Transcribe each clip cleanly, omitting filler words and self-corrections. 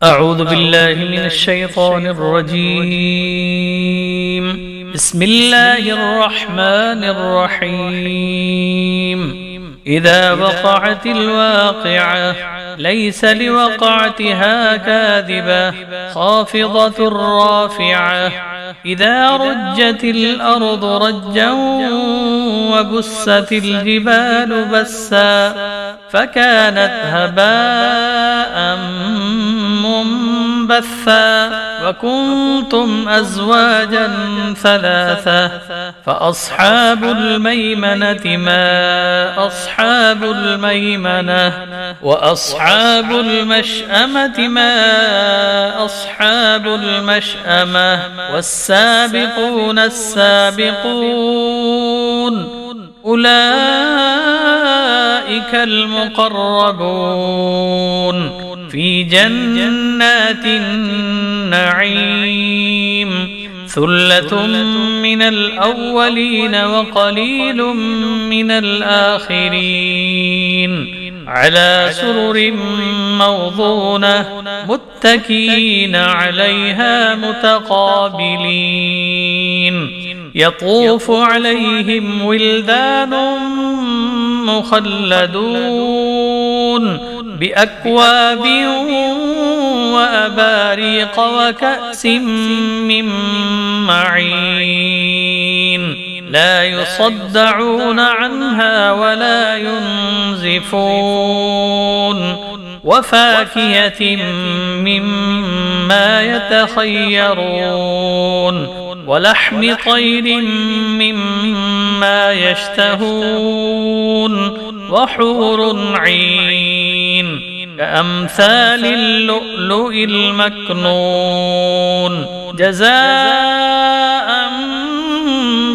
أعوذ بالله من الشيطان الرجيم. بسم الله الرحمن الرحيم. إذا وقعت الواقعة ليس لوقعتها كاذبة خافضة رافعة إذا رجت الأرض رجا وبست الجبال بسا فكانت هباء منبثا وكنتم أزواجا ثلاثة فأصحاب الميمنة ما أصحاب الميمنة وأصحاب المشأمة ما أصحاب المشأمة والسابقون السابقون أولئك المقربون في جنات النعيم ثلة من الأولين وقليل من الآخرين على سرر موضونة متكئين عليها متقابلين يطوف عليهم ولدان مخلدون بأكواب وأباريق وكأس من معين لا يصدعون عنها ولا ينزفون وفاكهة مما يتخيرون ولحم طير مما يشتهون وحور عين كأمثال اللؤلؤ المكنون جزاء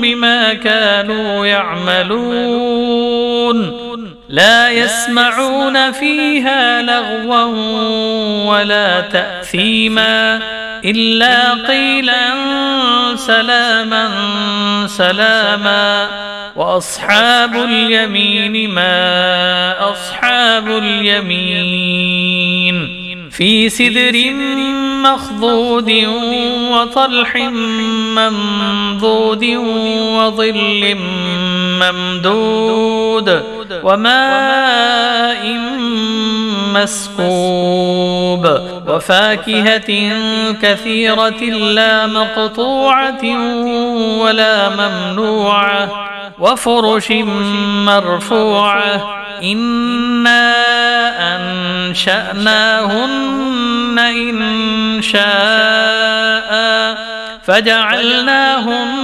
بما كانوا يعملون لا يسمعون فيها لغوا ولا تأثيما إلا قيلا سلاما سلاما وأصحاب اليمين ما أصحاب اليمين في سدر مخضود وطلح منضود وظل ممدود وماء مسكوب وفاكهة كثيرة لا مقطوعة ولا ممنوعة وفرش مرفوعة إنا أنشأناهن إنشاء فجعلناهن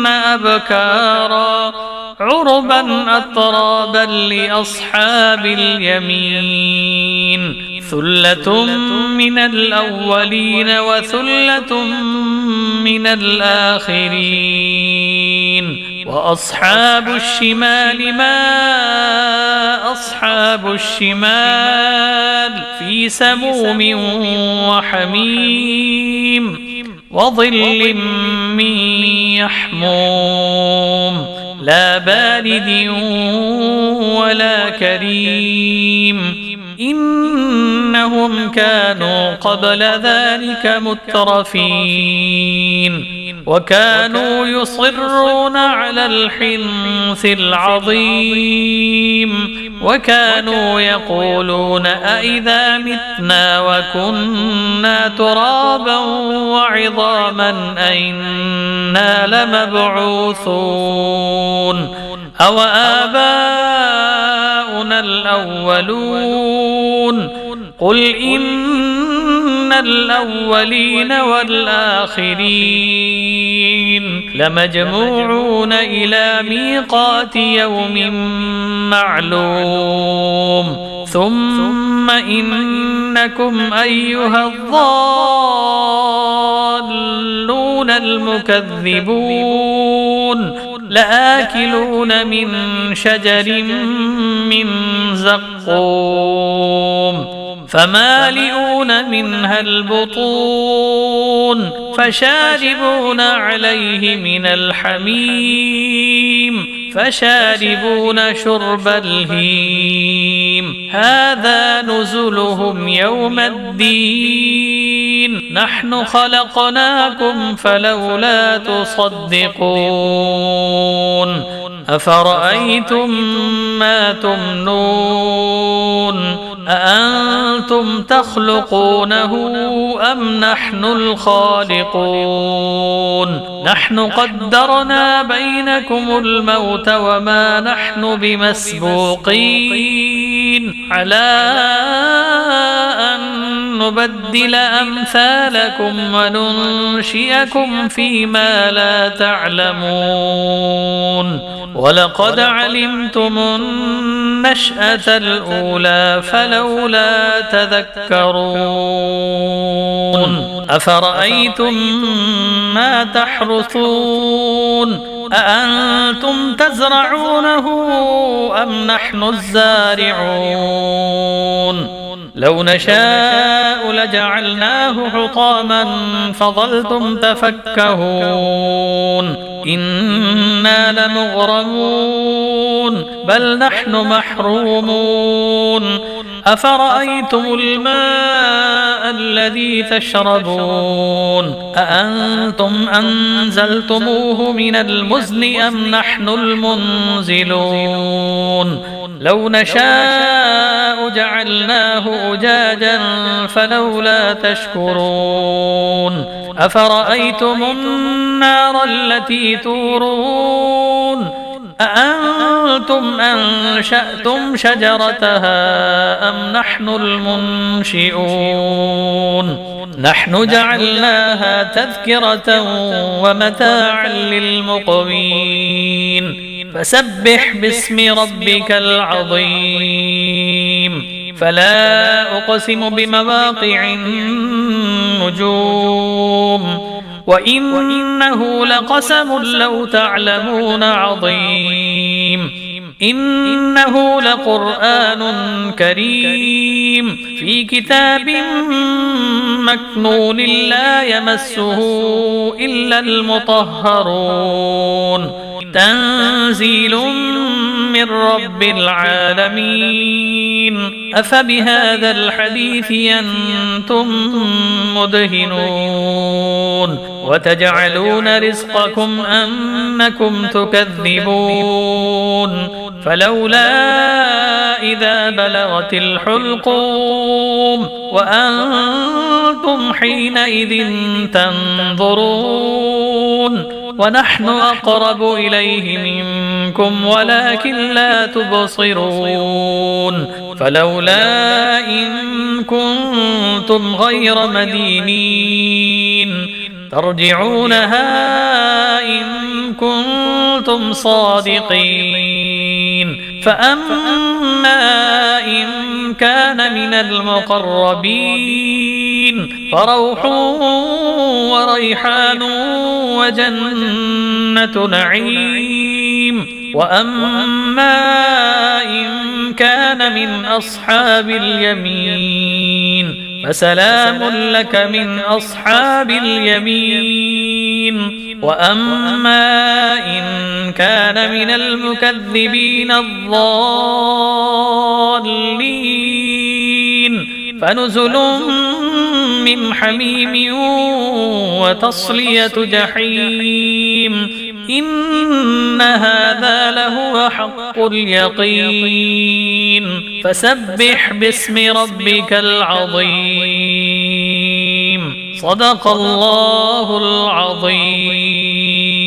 أبكارا عربا أترابا لأصحاب اليمين ثلة من الأولين وثلة من الآخرين وأصحاب الشمال ما أصحاب الشمال في سموم وحميم وظل من يحموم لا بارد ولا كريم إنهم كانوا قبل ذلك مترفين وكانوا يصرون على الحنث العظيم وكانوا يقولون أئذا متنا وكنا ترابا وعظاما أئنا لمبعوثون أو آباؤنا الأولون قل إن الأولين والآخرين لمجموعون إلى ميقات يوم معلوم ثم إنكم أيها الضالون المكذبون لآكلون من شجر من زقوم فمالئون منها البطون فشاربون عليه من الحميم فشاربون شرب الهيم هذا نزلهم يوم الدين نحن خلقناكم فلولا تصدقون أفرأيتم ما تمنون أأنتم تخلقونه أم نحن الخالقون نحن قدرنا بينكم الموت وما نحن بمسبوقين على أن نبدل أمثالكم وننشئكم فيما لا تعلمون ولقد علمتم النشأة الأولى فلولا تذكرون أفرأيتم ما تحرثون أأنتم تزرعونه أم نحن الزارعون لو نشاء لجعلناه حطاما فظلتم تفكهون إنا لمغرمون بل نحن محرومون أفرأيتم الماء الذي تشربون أأنتم أنزلتموه من المزن أم نحن المنزلون لو نشاء جعلناه أجاجا فلولا تشكرون أفرأيتم النار التي تورون أأنتم أنشأتم شجرتها أم نحن المنشئون نحن جعلناها تذكرة ومتاعا للمقوين فسبح باسم ربك العظيم فلا أقسم بمواقع النجوم وإنه لقسم لو تعلمون عظيم إنه لقرآن كريم في كتاب مكنون لا يمسه إلا المطهرون تنزيل من رب العالمين أفبهذا الحديث أنتم مدهنون وتجعلون رزقكم أنكم تكذبون فلولا إذا بلغت الحلقوم وأنتم حينئذ تنظرون ونحن أقرب إليه منكم ولكن لا تبصرون فلولا إن كنتم غير مدينين ترجعونها إن كنتم صادقين فأما إن كان من المقربين فروح وريحان وجنة نعيم وأما إن كان من أصحاب اليمين فسلام لك من أصحاب اليمين وأما إن كان من المكذبين الضالين فنزل من حميم وتصلية جحيم إن هذا لهو حق اليقين فسبح باسم ربك العظيم صدق الله العظيم.